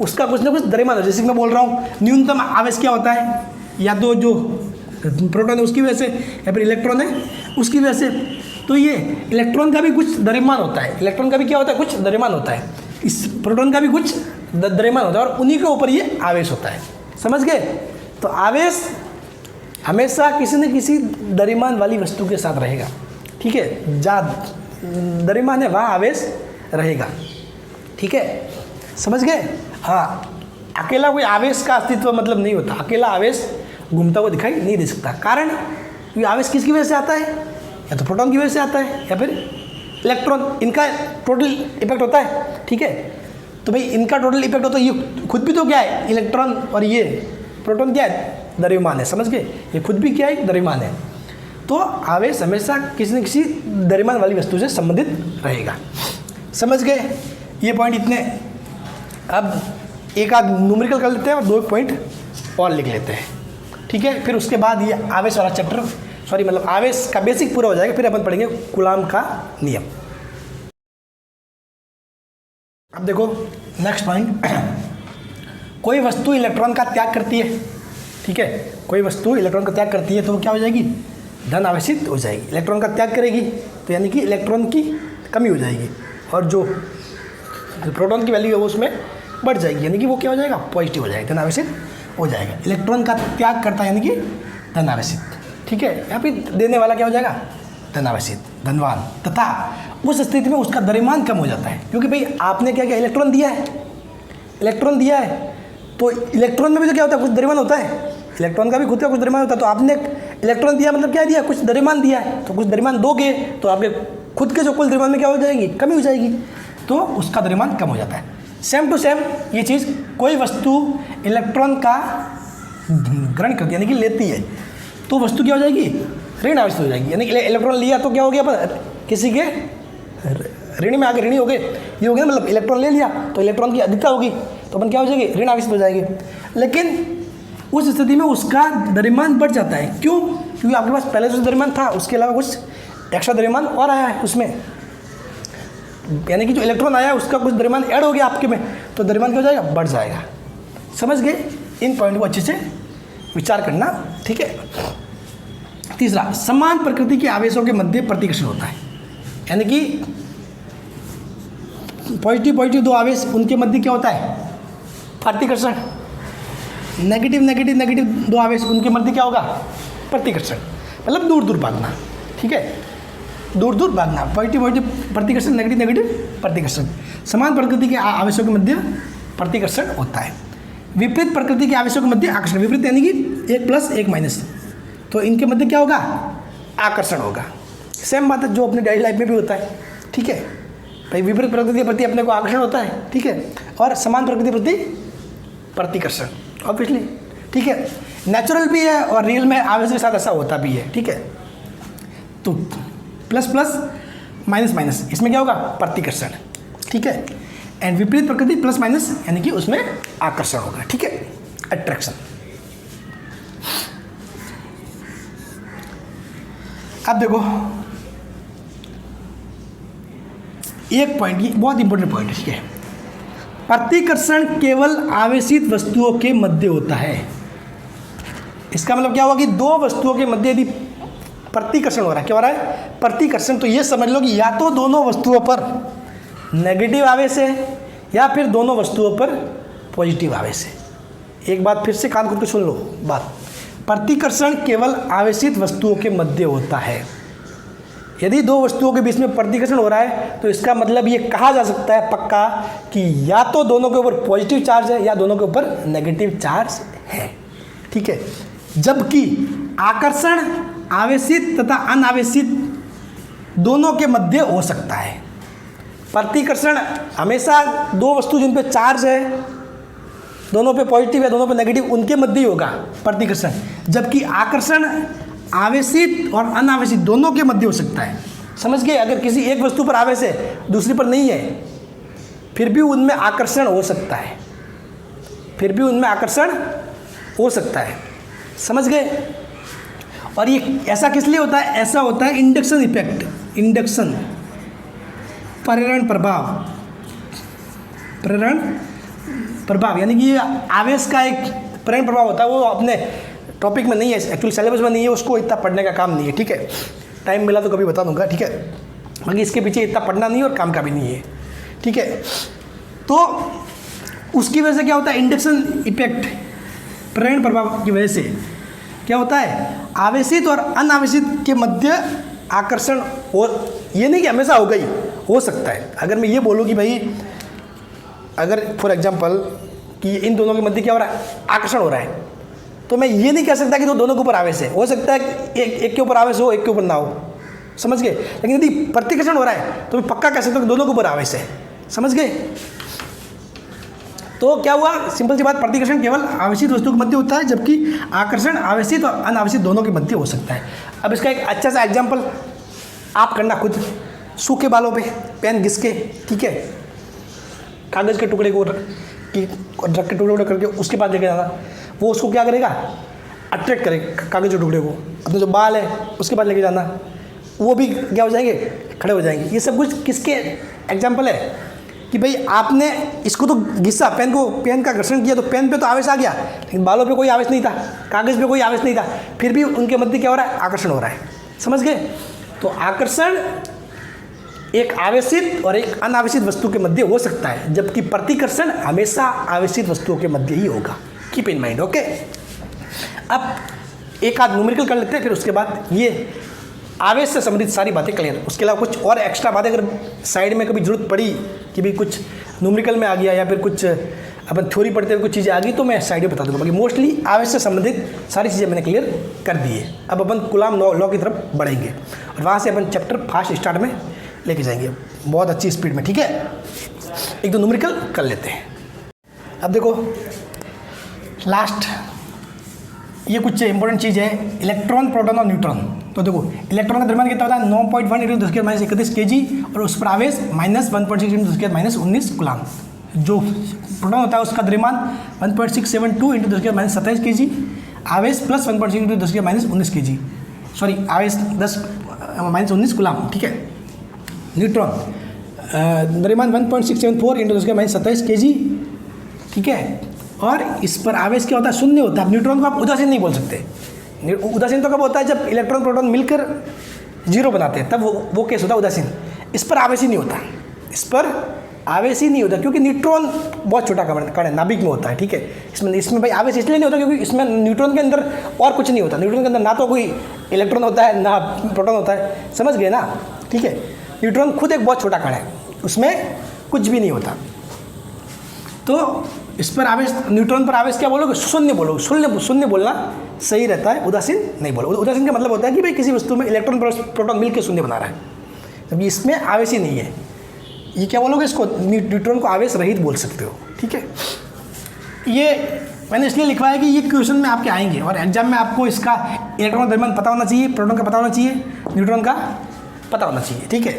उसका कुछ ना कुछ द्रव्यमान होगा। जैसे कि मैं बोल रहा हूँ न्यूनतम आवेश क्या होता है, या तो जो प्रोटॉन है उसकी वजह से, या फिर इलेक्ट्रॉन है उसकी वजह से। तो ये इलेक्ट्रॉन का भी कुछ द्रव्यमान होता है, इलेक्ट्रॉन का भी क्या होता है, कुछ द्रव्यमान होता है, इस प्रोटॉन का भी कुछ द्रव्यमान होता है, और उन्हीं के ऊपर ये आवेश होता है, समझ गए। तो आवेश हमेशा किसी न किसी द्रव्यमान वाली वस्तु के साथ रहेगा, ठीक है, जहाँ द्रव्यमान है वहाँ आवेश रहेगा, ठीक है, समझ गए। हाँ, अकेला कोई आवेश का अस्तित्व मतलब नहीं होता, अकेला आवेश घूमता हुआ दिखाई नहीं दे सकता। कारण ये आवेश किसकी वजह से आता है, या तो प्रोटॉन की वजह से आता है या फिर इलेक्ट्रॉन, इनका टोटल इफेक्ट होता है, ठीक है। तो भाई इनका टोटल इफेक्ट होता है, ये खुद भी तो क्या है, इलेक्ट्रॉन, और ये प्रोटॉन क्या है, द्रव्यमान है, समझ गए। ये खुद भी क्या है, द्रव्यमान है। तो आवेश हमेशा किसी न किसी द्रव्यमान वाली वस्तु से संबंधित रहेगा, समझ गए। ये पॉइंट इतने। अब एक आध न्यूमेरिकल कर लेते हैं और 2 पॉइंट और लिख लेते हैं, ठीक है। फिर उसके बाद ये आवेश वाला चैप्टर, मतलब आवेश का बेसिक पूरा हो जाएगा, फिर अपन पढ़ेंगे कूलाम का नियम। अब देखो नेक्स्ट पॉइंट, कोई वस्तु इलेक्ट्रॉन का त्याग करती है, ठीक है, कोई वस्तु इलेक्ट्रॉन का त्याग करती है तो क्या हो जाएगी, धन आवेशित हो जाएगी। इलेक्ट्रॉन का त्याग करेगी तो यानी कि इलेक्ट्रॉन की कमी हो जाएगी, और जो प्रोटॉन की वैल्यू है वो उसमें बढ़ जाएगी, यानी कि वो क्या हो जाएगा, पॉजिटिव हो जाएगा, धन आवेशित हो जाएगा। इलेक्ट्रॉन का त्याग करता है यानी कि धन आवेशित, ठीक है। यहाँ पे देने वाला क्या हो जाएगा, धन आवेशित, धनवान। तथा उस स्थिति में उसका द्रव्यमान कम हो जाता है, क्योंकि भाई आपने क्या किया, इलेक्ट्रॉन दिया है, इलेक्ट्रॉन दिया है, तो इलेक्ट्रॉन में भी तो क्या होता है, कुछ द्रव्यमान होता है, इलेक्ट्रॉन का भी खुद का कुछ द्रव्यमान होता है। तो आपने इलेक्ट्रॉन दिया मतलब क्या दिया, कुछ द्रव्यमान दिया है, तो कुछ द्रव्यमान दोगे तो आपके खुद के जो कुल द्रव्यमान में क्या हो जाएगी, कमी हो जाएगी, तो उसका द्रव्यमान कम हो जाता है। सेम टू सेम ये चीज़, कोई वस्तु इलेक्ट्रॉन का ग्रहण करती है यानी कि लेती है, तो वस्तु क्या हो जाएगी, ऋण आवेशित हो जाएगी। यानी कि इलेक्ट्रॉन लिया तो क्या हो गया, अपन किसी के ऋण में आगे ऋणी हो गए, ये हो गया, मतलब इलेक्ट्रॉन ले लिया तो इलेक्ट्रॉन की अधिकता होगी तो अपन क्या हो जाएगी, ऋण आवेशित हो जाएगी। लेकिन उस स्थिति में उसका द्रव्यमान बढ़ जाता है, क्यों, क्योंकि आपके पास पहले जो द्रव्यमान था उसके अलावा कुछ एक्स्ट्रा द्रव्यमान और आया है उसमें, यानी कि जो इलेक्ट्रॉन आया है उसका कुछ द्रव्यमान ऐड हो गया आपके में, तो द्रव्यमान क्या हो जाएगा, बढ़ जाएगा। समझ गए, इन पॉइंट को अच्छे से विचार करना, ठीक है। तीसरा, समान प्रकृति के आवेशों के मध्य प्रतिकर्षण होता है, यानी कि पॉजिटिव दो आवेश, उनके मध्य क्या होता है, प्रतिकर्षण। नेगेटिव दो आवेश, उनके मध्य क्या होगा, प्रतिकर्षण, मतलब दूर दूर भागना, ठीक है। दूर दूर भागना, पॉजिटिव पॉजिटिव प्रतिकर्षण, नेगेटिव नेगेटिव प्रतिकर्षण। समान प्रकृति के आवेशों के मध्य प्रतिकर्षण होता है। विपरीत प्रकृति के आवेशों के मध्य आकर्षण, विपरीत यानी कि एक प्लस एक माइनस, तो इनके मध्य क्या होगा, आकर्षण होगा। सेम बात है जो अपनी डेली लाइफ में भी होता है, ठीक है भाई, विपरीत प्रकृति के प्रति अपने को आकर्षण होता है, ठीक है, और समान प्रकृति के प्रति प्रतिकर्षण ऑब्वियसली, ठीक है। नेचुरल भी है और रियल में आवेश के साथ ऐसा होता भी है, ठीक है। तो प्लस प्लस माइनस माइनस, इसमें क्या होगा, प्रतिकर्षण, ठीक है। एंड विपरीत प्रकृति प्लस माइनस यानी कि उसमें आकर्षण होगा, ठीक है, अट्रैक्शन। अब देखो एक पॉइंट, ये बहुत इंपॉर्टेंट पॉइंट है, ठीक है। प्रतिकर्षण केवल आवेशित वस्तुओं के मध्य होता है। इसका मतलब क्या हुआ कि दो वस्तुओं के मध्य यदि प्रतिकर्षण हो रहा है, क्या हो रहा है, प्रतिकर्षण, तो ये समझ लो कि या तो दोनों वस्तुओं पर नेगेटिव आवेश है या फिर दोनों वस्तुओं पर पॉजिटिव आवेश है। एक बात फिर से कान खोल के सुन लो बात, प्रतिकर्षण केवल आवेशित वस्तुओं के मध्य होता है। यदि दो वस्तुओं के बीच में प्रतिकर्षण हो रहा है तो इसका मतलब ये कहा जा सकता है पक्का कि या तो दोनों के ऊपर पॉजिटिव चार्ज है या दोनों के ऊपर नेगेटिव चार्ज है, ठीक है। जबकि आकर्षण आवेशित तथा अनावेशित दोनों के मध्य हो सकता है। प्रतिकर्षण हमेशा दो वस्तु जिन पे चार्ज है, दोनों पे पॉजिटिव है दोनों पे नेगेटिव, उनके मध्य ही होगा प्रतिकर्षण। जबकि आकर्षण आवेशित और अनावेशित दोनों के मध्य हो सकता है। समझ गए, अगर किसी एक वस्तु पर आवेश है दूसरी पर नहीं है फिर भी उनमें आकर्षण हो सकता है, फिर भी उनमें आकर्षण हो सकता है, समझ गए। और ये ऐसा किस लिए होता है, ऐसा होता है इंडक्शन इफेक्ट, इंडक्शन प्रेरण प्रभाव, प्रेरण प्रभाव यानी कि आवेश का एक प्रेरण प्रभाव होता है। वो अपने टॉपिक में नहीं है, एक्चुअली सिलेबस में नहीं है, उसको इतना पढ़ने का काम नहीं है, ठीक है। टाइम मिला तो कभी बता दूंगा, ठीक है। बाकी इसके पीछे इतना पढ़ना नहीं है और काम का भी नहीं है, ठीक है। तो उसकी वजह से क्या होता है, इंडक्शन इफेक्ट प्रेरण प्रभाव की वजह से क्या होता है, आवेशित और अनावेशित के मध्य आकर्षण। और ये नहीं कि हमेशा होगा ही, हो सकता है। अगर मैं ये बोलूँ कि भाई अगर फॉर एग्जांपल कि इन दोनों के मध्य क्या हो रहा है, आकर्षण हो रहा है, तो मैं ये नहीं कह सकता कि तो दोनों के ऊपर आवेश है। हो सकता है कि एक के ऊपर आवेश हो, एक के ऊपर ना हो, समझ गए। लेकिन यदि प्रतिकर्षण हो रहा है तो मैं पक्का कह सकता हूँ कि दोनों के ऊपर आवेश है, समझ गए। तो क्या हुआ, सिंपल सी बात, प्रतिकर्षण केवल आवेशित वस्तु के मध्य होता है जबकि आकर्षण आवेशित और अनावेशित दोनों के मध्य हो सकता है। अब इसका एक अच्छा सा एग्जाम्पल आप करना खुद, सूखे बालों पे पेन घिस के, ठीक है, कागज़ के टुकड़े को रख के टुकड़े करके उसके पास लेके जाना, वो उसको क्या करेगा, अट्रैक्ट करेगा कागज़ के टुकड़े को। अपने जो बाल है उसके पास लेके जाना, वो भी क्या हो जाएंगे, खड़े हो जाएंगे। ये सब कुछ किसके एग्जाम्पल है कि भाई आपने इसको तो घिसा, पेन का घर्षण किया तो पेन पे तो आवेश आ गया, लेकिन बालों पे कोई आवेश नहीं था, कागज़ पे कोई आवेश नहीं था, फिर भी उनके मध्य क्या हो रहा है, आकर्षण हो रहा है, समझ गए। तो आकर्षण एक आवेशित और एक अनावेशित वस्तु के मध्य हो सकता है, जबकि प्रतिकर्षण हमेशा आवेशित वस्तुओं के मध्य ही होगा। Keep in mind, okay. अब एक आध न्यूमेरिकल कर लेते हैं, फिर उसके बाद ये आवेश से संबंधित सारी बातें क्लियर। उसके अलावा कुछ और एक्स्ट्रा बातें अगर साइड में कभी जरूरत पड़ी कि भाई कुछ न्यूमेरिकल में आ गया या फिर कुछ अपन थ्योरी पढ़ते हुए कुछ चीज़ें आ गई तो मैं साइड में बता दूंगा। बाकी मोस्टली आवेश से संबंधित सारी चीज़ें मैंने क्लियर कर दी है। अब अपन कूलाम लॉ की तरफ बढ़ेंगे और वहाँ से अपन चैप्टर फास्ट स्टार्ट में लेके जाएंगे बहुत अच्छी स्पीड में, ठीक है। एक दो न्यूमेरिकल कर लेते हैं। अब देखो लास्ट ये कुछ इंपॉर्टेंट चीज़ है, इलेक्ट्रॉन, प्रोटॉन और न्यूट्रॉन। तो देखो इलेक्ट्रॉन का द्रव्यमान कितना होता है, 9.1 × 10⁻31 kg और उस पर आवेश -1.6 × 10⁻19 कूलाम। जो प्रोटॉन होता है उसका द्रव्यमान 1.672 × 10⁻27 kg, आवेश +1.6 × 10⁻19 kg, सॉरी आवेश 10⁻19 कूलाम, ठीक है। न्यूट्रॉन द्रव्यमान 1.674 × 10⁻27 kg, ठीक है। और इस पर आवेश क्या होता है, शून्य होता है। न्यूट्रॉन को आप उदासीन नहीं बोल सकते। उदासीन तो कब होता है, जब इलेक्ट्रॉन प्रोटॉन मिलकर जीरो बनाते हैं, तब वो केस होता है उदासीन। इस पर आवेश ही नहीं होता, इस पर आवेश ही नहीं होता क्योंकि न्यूट्रॉन बहुत छोटा कण है, नाभिक में होता है, ठीक है। इसमें भाई आवेश इसलिए नहीं होता क्योंकि इसमें न्यूट्रॉन के अंदर और कुछ नहीं होता। न्यूट्रॉन के अंदर ना तो कोई इलेक्ट्रॉन होता है ना प्रोटॉन होता है, समझ गए ना, ठीक है। न्यूट्रॉन खुद एक बहुत छोटा कण है, उसमें कुछ भी नहीं होता। तो इस पर आवेश, न्यूट्रॉन पर आवेश क्या बोलोगे? शून्य बोलोगे। शून्य बोलना सही रहता है, उदासीन नहीं बोलो। उदासीन का मतलब होता है कि भाई किसी वस्तु में इलेक्ट्रॉन प्रोटॉन मिलकर शून्य बना रहा है, जबकि इसमें आवेश ही नहीं है। ये क्या बोलोगे? इसको न्यूट्रॉन को आवेश रहित बोल सकते हो, ठीक है। ये मैंने इसलिए लिखवा है कि ये क्वेश्चन में आपके आएंगे और एग्जाम में आपको इसका इलेक्ट्रॉन का द्रव्यमान पता होना चाहिए, प्रोटॉन का पता होना चाहिए, न्यूट्रॉन का पता होना चाहिए, ठीक है।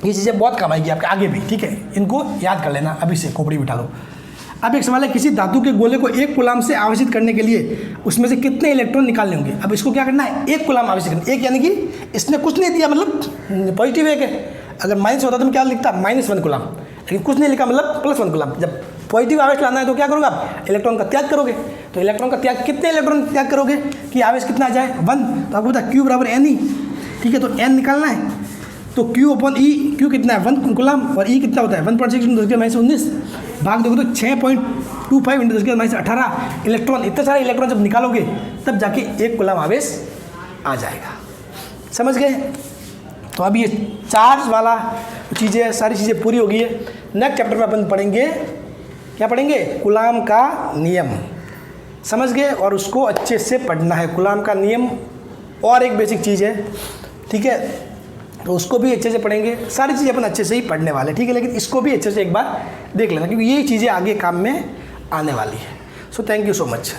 ये चीज़ें बहुत काम आएगी आपके आगे भी, ठीक है। इनको याद कर लेना, अभी से खोपड़ी बिठा लो। अब एक सवाल है, किसी धातु के गोले को 1 कूलाम से आवेशित करने के लिए उसमें से कितने इलेक्ट्रॉन निकालने होंगे? अब इसको क्या करना है? 1 कूलाम आवेशित करना। एक यानी कि इसने कुछ नहीं दिया, मतलब पॉजिटिव एक है। अगर माइनस होता तो मैं क्या लिखता? -1 कूलाम। लेकिन कुछ नहीं लिखा, मतलब +1 कूलाम। जब पॉजिटिव आवेश लाना है तो क्या करोगे आप? इलेक्ट्रॉन का त्याग करोगे। तो इलेक्ट्रॉन का त्याग, कितने इलेक्ट्रॉन त्याग करोगे कि आवेश कितना आ जाए? 1। तो आपको पता Q बराबर Ne, ठीक है। तो N निकालना है, तो Q/E, Q कितना है? 1 कूलाम, और E कितना होता है? 1.6 × 10⁻19 भाग दोगे तो 6.25 × 10⁻18 इलेक्ट्रॉन। इतने सारे इलेक्ट्रॉन जब निकालोगे तब जाके 1 कूलाम आवेश आ जाएगा। समझ गए? तो अभी ये चार्ज वाला चीज़ें, सारी चीज़ें पूरी हो गई है। नेक्स्ट चैप्टर में अपन पढ़ेंगे, क्या पढ़ेंगे? कूलाम का नियम। समझ गए? और उसको अच्छे से पढ़ना है। कूलाम का नियम और एक बेसिक चीज़ है, ठीक है। तो उसको भी अच्छे से पढ़ेंगे। सारी चीज़ें अपन अच्छे से ही पढ़ने वाले, ठीक है। लेकिन इसको भी अच्छे से एक बार देख लेना, क्योंकि ये चीज़ें आगे काम में आने वाली है। So thank you so much.